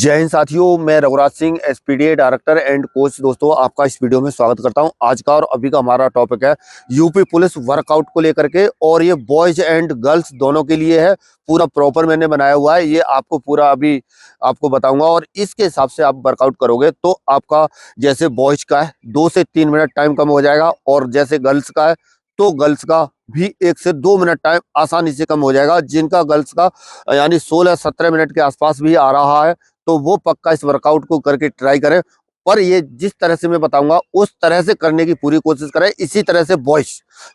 जय हिंद साथियों, मैं Raghuraj Singh SPDA director and coach. दोस्तों, आपका इस वीडियो में स्वागत करता हूं। आज का और अभी का हमारा टॉपिक है यूपी पुलिस वर्कआउट को लेकर के, और ये बॉयज एंड गर्ल्स दोनों के लिए है। पूरा प्रॉपर मैंने बनाया हुआ है, ये आपको पूरा अभी आपको बताऊंगा, और इसके हिसाब से आप वर्कआउट करोगे तो आपका जैसे बॉयज का है 2 से 3 मिनट टाइम कम हो जाएगा, और जैसे गर्ल्स का है तो गर्ल्स का भी 1 से 2 मिनट टाइम आसानी से कम हो जाएगा। जिनका गर्ल्स का यानी 16-17 मिनट के आसपास भी आ रहा है तो वो पक्का इस वर्कआउट को करके ट्राई करें। पर ये जिस तरह से मैं बताऊंगा उस तरह से करने की पूरी कोशिश करें। इसी तरह से बॉयज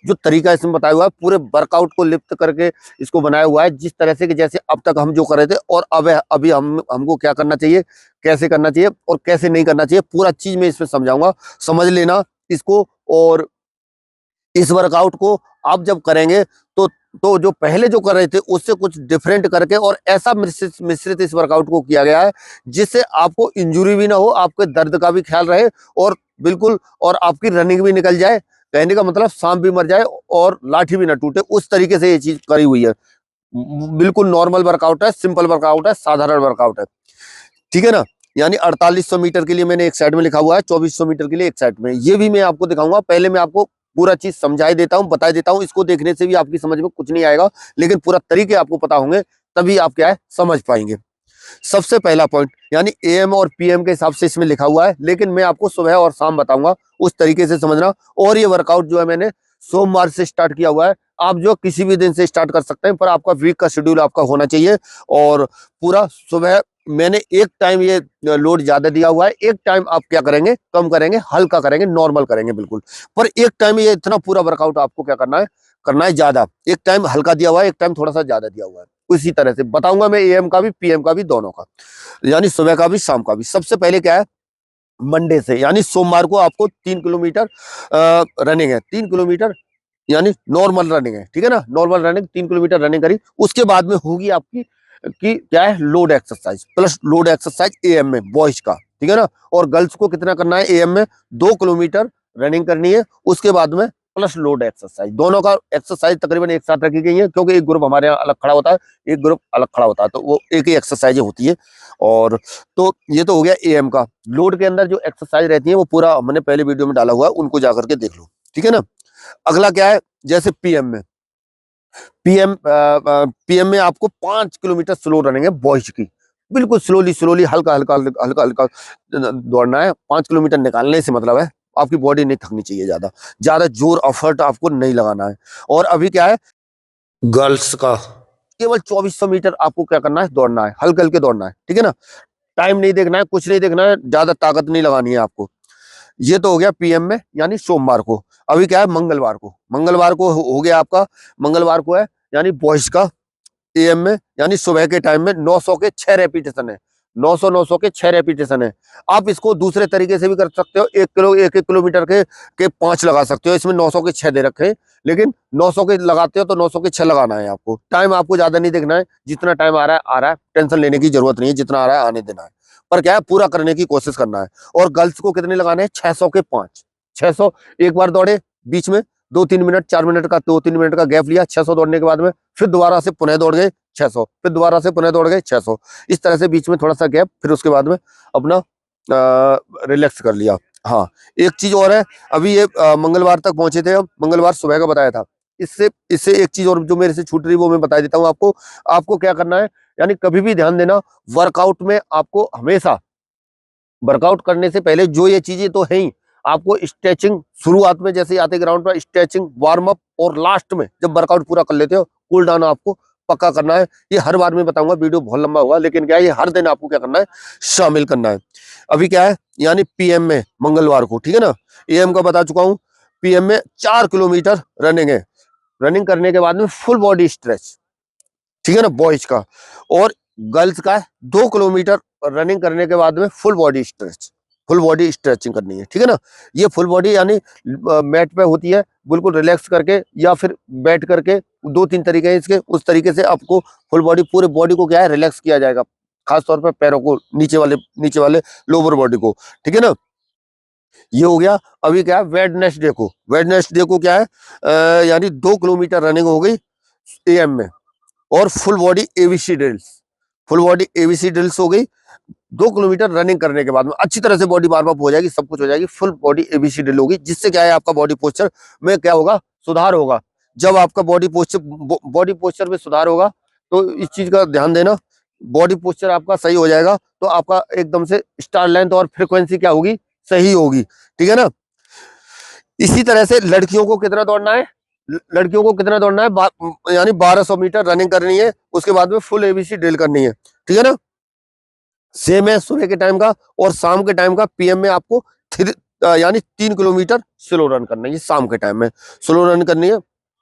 जो तरीका इसमें बताया हुआ है पूरे वर्कआउट को लिप्त करके इसको बनाया हुआ है, जिस तरह से कि जैसे अब तक हम जो कर रहे थे, और अब अभी हमको क्या करना चाहिए, कैसे करना चाहिए और कैसे नहीं करना चाहिए, पूरा चीज मैं इसमें समझाऊंगा। समझ लेना इसको। और इस वर्कआउट को आप जब करेंगे तो जो पहले जो कर रहे थे उससे कुछ डिफरेंट करके, और ऐसा मिश्रित इस वर्कआउट को किया गया है जिससे आपको इंजरी भी ना हो, आपके दर्द का भी ख्याल रहे, और बिल्कुल और आपकी रनिंग भी निकल जाए। कहने का मतलब सांप भी मर जाए और लाठी भी ना टूटे, उस तरीके से ये चीज करी हुई है। बिल्कुल नॉर्मल वर्कआउट है, सिंपल वर्कआउट है, साधारण वर्कआउट है, ठीक है ना। यानी 4800 मीटर के लिए मैंने एक साइड में लिखा हुआ है, 2400 मीटर के लिए एक साइड में। ये भी मैं आपको दिखाऊंगा। पहले मैं आपको पूरा चीज समझाई देता हूं, बता देता हूं। इसको देखने से भी आपकी समझ में कुछ नहीं आएगा, लेकिन पूरा तरीके आपको पता होंगे तभी आप क्या है समझ पाएंगे। सबसे पहला पॉइंट, यानी एएम और पीएम के हिसाब से इसमें लिखा हुआ है, लेकिन मैं आपको सुबह और शाम बताऊंगा, उस तरीके से समझना। और ये वर्कआउट जो है मैंने सोमवार से स्टार्ट किया हुआ है। आप जो किसी भी दिन से स्टार्ट कर सकते हैं, पर आपका वीक का शेड्यूल आपका होना चाहिए। और पूरा सुबह मैंने एक टाइम ये लोड ज्यादा दिया हुआ है, एक टाइम आप क्या करेंगे, कम करेंगे, हल्का करेंगे, नॉर्मल करेंगे बिल्कुल। पर एक टाइम ये इतना पूरा वर्कआउट आपको क्या करना है ज्यादा। एक टाइम हल्का दिया हुआ है, एक टाइम थोड़ा सा ज्यादा दिया हुआ है। उसी तरह से बताऊंगा मैं एएम का भी पीएम का भी, दोनों का, यानी सुबह का भी शाम का भी। सबसे पहले क्या है, मंडे से यानी सोमवार को आपको 3 किलोमीटर रनिंग है। 3 किलोमीटर यानी नॉर्मल रनिंग है, ठीक है ना। नॉर्मल रनिंग 3 किलोमीटर रनिंग करी, उसके बाद में होगी आपकी कि क्या है, load exercise plus load exercise am में बॉयज का, ठीक है ना। और गर्ल्स को कितना करना है, एएम में 2 किलोमीटर रनिंग करनी है, उसके बाद में प्लस लोड एक्सरसाइज। दोनों का एक्सरसाइज तकरीबन एक साथ रखी गई है, क्योंकि एक ग्रुप हमारे यहाँ अलग खड़ा होता है, एक ग्रुप अलग खड़ा होता है, तो वो एक ही एक्सरसाइज होती है। और तो ये तो हो गया एएम का। लोड के अंदर जो एक्सरसाइज रहती है वो पूरा हमने पहले वीडियो में डाला हुआ है, उनको जाकर के देख लो, ठीक है ना। अगला क्या है, जैसे पीएम में पीएम में आपको 5 किलोमीटर स्लो रनिंग है बॉयज की। बिल्कुल स्लोली स्लोली, हल्का हल्का हल्का हल्का दौड़ना है। 5 किलोमीटर निकालने से मतलब है आपकी बॉडी नहीं थकनी चाहिए, ज्यादा ज्यादा जोर एफर्ट आपको नहीं लगाना है। और अभी क्या है, गर्ल्स का केवल 2400 मीटर आपको क्या करना है, दौड़ना है, हल्के हल्के दौड़ना है, ठीक है ना। टाइम नहीं देखना है, कुछ नहीं देखना है, ज्यादा ताकत नहीं लगानी है आपको। ये तो हो गया पीएम में, यानी सोमवार को। अभी क्या है, मंगलवार को हो गया आपका। मंगलवार को है यानी बॉयज का एएम में, यानी सुबह के टाइम में 900 के 6 रेपिटेशन है। 900 के 6 रेपिटेशन है। आप इसको दूसरे तरीके से भी कर सकते हो, 1 किलोमीटर के 5 लगा सकते हो। इसमें 900 के 6 दे रखे हैं, लेकिन 900 के लगाते हो तो 900 के 6 लगाना है आपको। टाइम आपको ज्यादा नहीं देखना है, जितना टाइम आ रहा है, टेंशन लेने की जरूरत नहीं है, जितना आ रहा है आने देना है। पर क्या है, पूरा करने की कोशिश करना है। और गर्ल्स को कितने लगाने हैं, 600 के 5। 600 एक बार दौड़े, बीच में 2-3 मिनट, 4 मिनट का, 2-3 मिनट का गैप लिया, 600 दौड़ने के बाद में फिर दोबारा से पुनः दौड़ गए 600, फिर दोबारा से पुनः दौड़ गए 600। इस तरह से बीच में थोड़ा सा गैप, फिर उसके बाद में अपना रिलैक्स कर लिया। हाँ, एक चीज और है, अभी ये मंगलवार तक पहुंचे थे हम, मंगलवार सुबह का बताया था। इससे इससे एक चीज और जो मेरे से छूट रही वो मैं बता देता हूँ आपको। आपको क्या करना है, यानी कभी भी ध्यान देना, वर्कआउट में आपको हमेशा वर्कआउट करने से पहले जो ये चीजें तो है ही, आपको स्ट्रेचिंग शुरुआत में जैसे आते ग्राउंड पर, स्ट्रेचिंग, वार्म अप, और लास्ट में जब वर्कआउट पूरा कर लेते हो कूल डाउन आपको पक्का करना है। ये हर बार मैं बताऊंगा, वीडियो बहुत लंबा हुआ, लेकिन क्या है, ये हर दिन आपको क्या करना है, शामिल करना है। अभी क्या है, यानी पीएम में मंगलवार को, ठीक है ना। एएम का बता चुका हूं। पीएम में 4 किलोमीटर रनिंग है। रनिंग करने के बाद में फुल बॉडी स्ट्रेच, ठीक है ना, बॉयज का। और गर्ल्स का 2 किलोमीटर रनिंग करने के बाद में full body stretch, full body stretching करनी है, ठीक है ना। ये फुल बॉडी यानी मैट पे होती है, बिल्कुल रिलैक्स करके या फिर बैठ करके, 2-3 तरीके हैं इसके। उस तरीके से आपको फुल बॉडी, पूरे बॉडी को क्या है, रिलैक्स किया जाएगा, खासतौर पर पैरों को, नीचे वाले लोअर बॉडी को, ठीक है ना। ये हो गया। अभी क्या है, वेडनेसडे को क्या है, यानी 2 किलोमीटर रनिंग हो गई एएम में, और फुल बॉडी एबीसी ड्रिल्स हो गई। 2 किलोमीटर रनिंग करने के बाद में अच्छी तरह से बॉडी वार्म अप हो जाएगी, सब कुछ हो जाएगी, फुल बॉडी एबीसी ड्रिल होगी, जिससे क्या है आपका बॉडी पोस्चर में क्या होगा, सुधार होगा। जब आपका बॉडी पोस्चर में सुधार होगा तो इस चीज का ध्यान देना, बॉडी पोस्चर आपका सही हो जाएगा तो आपका एकदम से स्टार लेंथ और फ्रीक्वेंसी क्या होगी, सही होगी। ठीक है ना। इसी तरह से लड़कियों को कितना दौड़ना है, लड़कियों को कितना दौड़ना है, यानी 1200 मीटर रनिंग करनी है, उसके बाद में फुल एबीसी ड्रिल करनी है। ठीक है ना। सेम है सुबह के टाइम का और शाम के टाइम का। पीएम में आपको यानी 3 किलोमीटर स्लो रन करना है, ये शाम के टाइम में स्लो रन करनी है।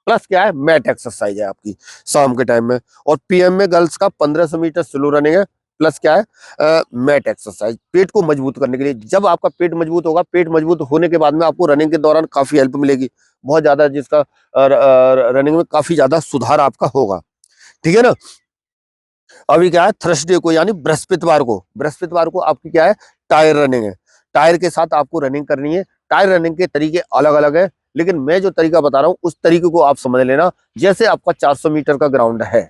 प्लस क्या है, मैट एक्सरसाइज है आपकी शाम के टाइम में। और पीएम में गर्ल्स का 1500 मीटर स्लो रनिंग है, प्लस क्या है, मैट एक्सरसाइज, पेट को मजबूत करने के लिए। जब आपका पेट मजबूत होगा, पेट मजबूत होने के बाद में आपको रनिंग के दौरान काफी हेल्प मिलेगी, बहुत ज्यादा, जिसका रनिंग में काफी ज्यादा सुधार आपका होगा। ठीक है ना। अभी क्या है, थर्सडे को यानी बृहस्पतिवार को आपकी क्या है, टायर रनिंग है। टायर के साथ आपको रनिंग करनी है। टायर रनिंग के तरीके अलग अलग है, लेकिन मैं जो तरीका बता रहा हूँ उस तरीके को आप समझ लेना। जैसे आपका 400 मीटर का ग्राउंड है,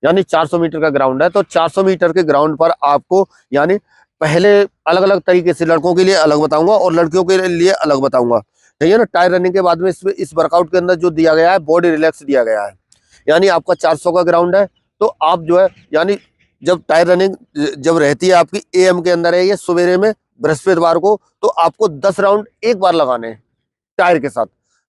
यानी 400 मीटर का ग्राउंड है, तो 400 मीटर के ग्राउंड पर आपको यानी पहले अलग अलग तरीके से, लड़कों के लिए अलग बताऊंगा और लड़कियों के लिए अलग बताऊंगा। ठीक है ना। टायर रनिंग के बाद में इस वर्कआउट के अंदर जो दिया गया है, बॉडी रिलैक्स दिया गया है। यानी आपका 400 का ग्राउंड है, तो आप जो है यानी जब टायर रनिंग जब रहती है आपकी एएम के अंदर है, ये सवेरे में बृहस्पतिवार को, तो आपको 10 राउंड एक बार लगाने हैं टायर के साथ,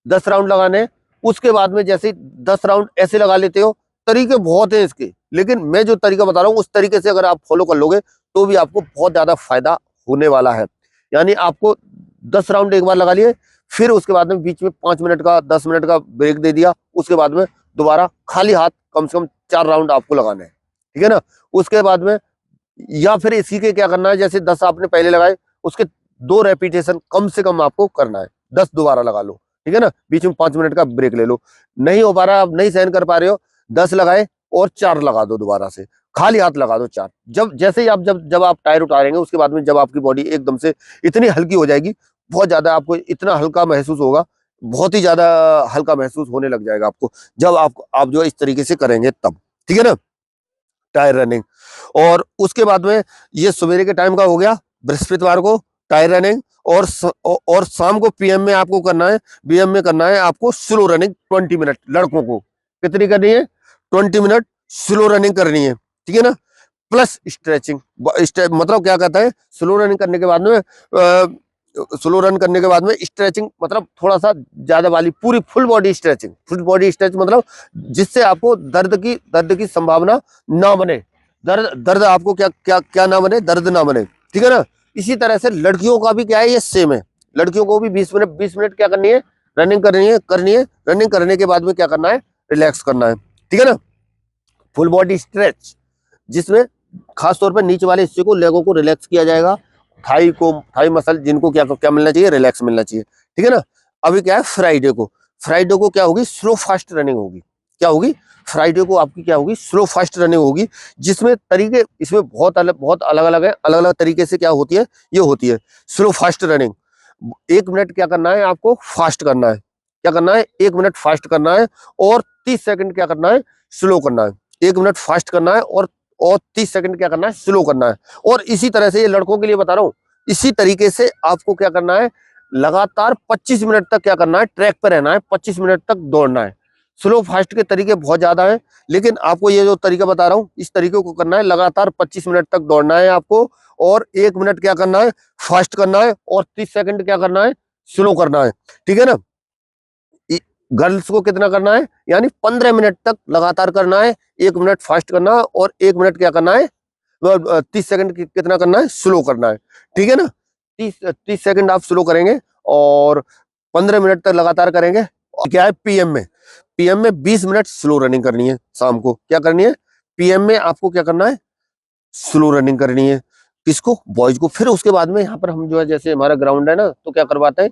10 राउंड लगाने हैं। उसके बाद में जैसे 10 राउंड ऐसे लगा लेते हो, तरीके बहुत है इसके, लेकिन मैं जो तरीका बता रहा हूँ उस तरीके से अगर आप फॉलो कर लोगे तो भी आपको बहुत ज्यादा फायदा होने वाला है। यानी आपको 10 राउंड एक बार लगा लिए, फिर उसके बाद में बीच में 5 मिनट का 10 मिनट का ब्रेक दे दिया, उसके बाद में दोबारा खाली हाथ कम से कम 4 राउंड आपको लगाने हैं। ठीक है ना। उसके बाद में या फिर इसी के क्या करना है, जैसे 10 आपने पहले लगाए, उसके 2 रेपिटेशन कम से कम आपको करना है, 10 दोबारा लगा लो। ठीक है ना। बीच में 5 मिनट का ब्रेक ले लो। नहीं हो पा रहा, आप नहीं सहन कर पा रहे हो, 10 लगाए और 4 लगा दो, दोबारा से खाली हाथ लगा दो 4। जब जैसे ही आप जब आप टायर उतारेंगे, उसके बाद में जब आपकी बॉडी एकदम से इतनी हल्की हो जाएगी, बहुत ज्यादा आपको इतना हल्का महसूस होगा, बहुत ही ज्यादा हल्का महसूस होने लग जाएगा आपको, जब आप जो इस तरीके से करेंगे तब। ठीक है ना। Tyre running. और उसके बाद में ये सवेरे के टाइम का हो गया, बृहस्पतिवार को टायर रनिंग। और शाम को पीएम में आपको करना है, बीएम में करना है आपको स्लो रनिंग 20 मिनट। लड़कों को कितनी करनी है, 20 मिनट स्लो रनिंग करनी है। ठीक है ना। Plus stretching. मतलब क्या कहता है, स्लो रनिंग करने के बाद में स्लो रन करने के बाद में स्ट्रेचिंग, मतलब थोड़ा सा ज्यादा वाली पूरी full body stretching. Full body stretch मतलब जिससे आपको दर्द की संभावना ना बने, दर्द आपको क्या क्या क्या ना बने, दर्द ना बने। ठीक है ना। इसी तरह से लड़कियों का भी क्या है, ये सेम है। लड़कियों को भी 20 मिनट क्या करनी है, रनिंग करनी है। रनिंग करने के बाद में क्या करना है, रिलैक्स करना है। ठीक है ना। फुल बॉडी स्ट्रेच, जिसमें खास तौर पर नीचे वाले हिस्से को, लेगों को रिलैक्स किया जाएगा, थाई मसल जिनको क्या क्या मिलना चाहिए, रिलैक्स मिलना चाहिए। ठीक है ना। अभी क्या है, फ्राइडे को क्या होगी, स्लो फास्ट रनिंग होगी। क्या होगी, फ्राइडे को आपकी क्या होगी, स्लो फास्ट रनिंग होगी, जिसमें तरीके इसमें बहुत अलग अलग है। अलग अलग तरीके से क्या होती है, ये होती है स्लो फास्ट रनिंग। 1 मिनट क्या करना है आपको, फास्ट करना है। क्या करना है, 1 मिनट फास्ट करना है और 30 सेकंड क्या करना है, स्लो करना है। 1 मिनट फास्ट करना है और 30 सेकंड क्या करना है, स्लो करना है। और इसी तरह से, ये लड़कों के लिए बता रहा हूँ, इसी तरीके से आपको क्या करना है, लगातार 25 मिनट तक क्या करना है, ट्रैक पर रहना है, 25 मिनट तक दौड़ना है। स्लो फास्ट के तरीके बहुत ज्यादा है, लेकिन आपको ये जो तरीका बता रहा हूँ, इस तरीके को करना है। लगातार 25 मिनट तक दौड़ना है आपको, और 1 मिनट क्या करना है, फास्ट करना है, और 30 सेकंड क्या करना है, स्लो करना है। ठीक है ना। गर्ल्स को कितना करना है, यानी 15 मिनट तक लगातार करना है। 1 मिनट फास्ट करना है और 1 मिनट क्या करना है, 30 सेकंड कितना करना है, स्लो करना है। ठीक है ना। 30 सेकंड आप स्लो करेंगे और 15 मिनट तक लगातार करेंगे। और क्या है, पीएम में 20 मिनट स्लो रनिंग करनी है। शाम को क्या करनी है, पीएम में आपको क्या करना है, स्लो रनिंग करनी है। किसको, बॉयज को। फिर उसके बाद में यहाँ पर हम जो है, जैसे हमारा ग्राउंड है ना, तो क्या करवाते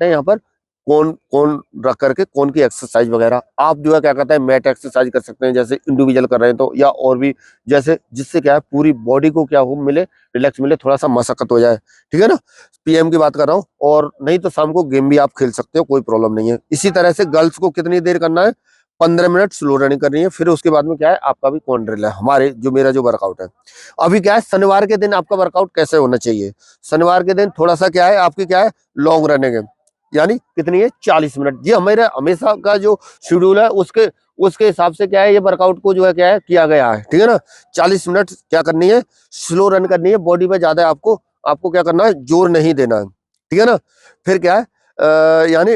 हैं यहाँ पर, कौन कौन रख करके कौन की एक्सरसाइज वगैरह। आप जो है क्या कहते हैं, मैट एक्सरसाइज कर सकते हैं, जैसे इंडिविजुअल कर रहे हैं तो, या और भी, जैसे जिससे क्या है, पूरी बॉडी को क्या हो मिले, रिलैक्स मिले, थोड़ा सा मशक्कत हो जाए। ठीक है ना। पीएम की बात कर रहा हूँ। और नहीं तो शाम को गेम भी आप खेल सकते हो, कोई प्रॉब्लम नहीं है। इसी तरह से गर्ल्स को कितनी देर करना है, 15 मिनट स्लो रनिंग करनी है। फिर उसके बाद में क्या है, आपका भी कौन ड्रिल है, हमारे जो मेरा जो वर्कआउट है। अभी क्या है, शनिवार के दिन आपका वर्कआउट कैसे होना चाहिए। शनिवार के दिन थोड़ा सा क्या है, आपकी क्या है, लॉन्ग रनिंग है। यानी कितनी है, 40 मिनट। ये हमारे हमेशा का जो शेड्यूल है उसके उसके हिसाब से क्या है, ये वर्कआउट को जो है क्या है किया गया है, ठीक है ना। 40 मिनट क्या करनी है, स्लो रन करनी है। बॉडी पे ज्यादा आपको आपको क्या करना है, जोर नहीं देना है, ठीक है ना। फिर क्या है, यानी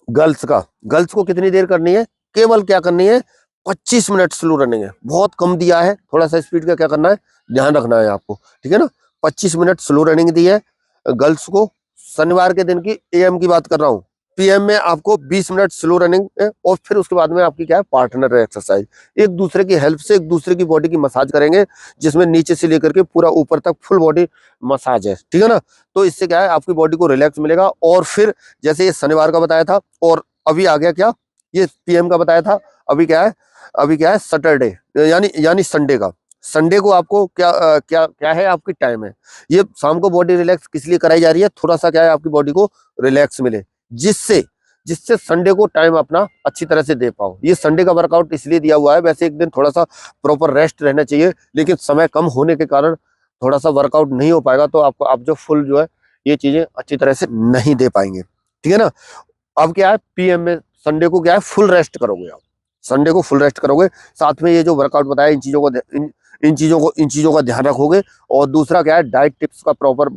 गर्ल्स को कितनी देर करनी है, केवल क्या करनी है, 25 मिनट स्लो रनिंग है। बहुत कम दिया है, थोड़ा सा स्पीड का क्या करना है, ध्यान रखना है आपको, ठीक है ना। 25 मिनट स्लो रनिंग दी है गर्ल्स को। शनिवार के दिन की एएम की बात कर रहा हूँ। पीएम में आपको 20 मिनट स्लो रनिंग है, और फिर उसके बाद में आपकी क्या है, पार्टनर एक्सरसाइज। एक दूसरे की हेल्प से एक दूसरे की बॉडी की मसाज करेंगे, जिसमें नीचे से लेकर के पूरा ऊपर तक फुल बॉडी मसाज है, ठीक है ना। तो इससे क्या है, आपकी बॉडी को रिलैक्स मिलेगा। और फिर जैसे ये शनिवार का बताया था, और अभी आ गया क्या, ये पीएम का बताया था। अभी क्या है, अभी क्या है, सैटरडे यानी यानी संडे का। संडे को आपको क्या क्या क्या है, आपकी टाइम है। ये शाम को बॉडी रिलैक्स किस लिए कराई जा रही है, थोड़ा सा क्या है, आपकी बॉडी को रिलैक्स मिले, जिससे जिससे संडे को टाइम अपना अच्छी तरह से दे पाओ। ये संडे का वर्कआउट इसलिए दिया हुआ है, वैसे एक दिन थोड़ा सा प्रॉपर रेस्ट रहना चाहिए, लेकिन समय कम होने के कारण थोड़ा सा वर्कआउट नहीं हो पाएगा। तो आपको आप जो फुल जो है ये चीजें अच्छी तरह से नहीं दे पाएंगे, ठीक है ना। अब क्या है, पीएम में संडे को क्या है, फुल रेस्ट करोगे आप। संडे को फुल रेस्ट करोगे, साथ में ये जो वर्कआउट बताया, इन चीजों का ध्यान रखोगे। और दूसरा क्या है, डाइट टिप्स का प्रॉपर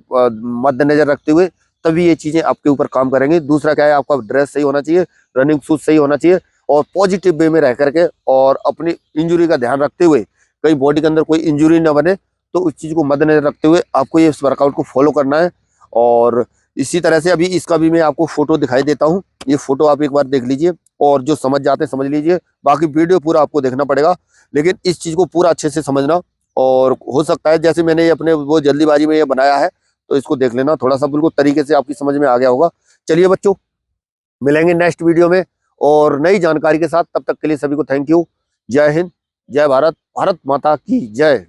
मद्देनजर रखते हुए तभी ये चीजें आपके ऊपर काम करेंगी। दूसरा क्या है, आपका ड्रेस सही होना चाहिए, रनिंग शूज सही होना चाहिए, और पॉजिटिव वे में रह करके, और अपनी इंजुरी का ध्यान रखते हुए, कहीं बॉडी के अंदर कोई इंजुरी ना बने, तो उस चीज को मद्देनजर रखते हुए आपको ये वर्कआउट को फॉलो करना है। और इसी तरह से अभी इसका भी मैं आपको फोटो दिखाई देता हूँ। ये फोटो आप एक बार देख लीजिए, और जो समझ जाते हैं समझ लीजिए, बाकी वीडियो पूरा आपको देखना पड़ेगा। लेकिन इस चीज को पूरा अच्छे से समझना, और हो सकता है जैसे मैंने ये अपने वो जल्दीबाजी में ये बनाया है, तो इसको देख लेना, थोड़ा सा बिल्कुल तरीके से आपकी समझ में आ गया होगा। चलिए बच्चों, मिलेंगे नेक्स्ट वीडियो में और नई जानकारी के साथ। तब तक के लिए सभी को थैंक यू। जय हिंद, जय भारत, भारत माता की जय।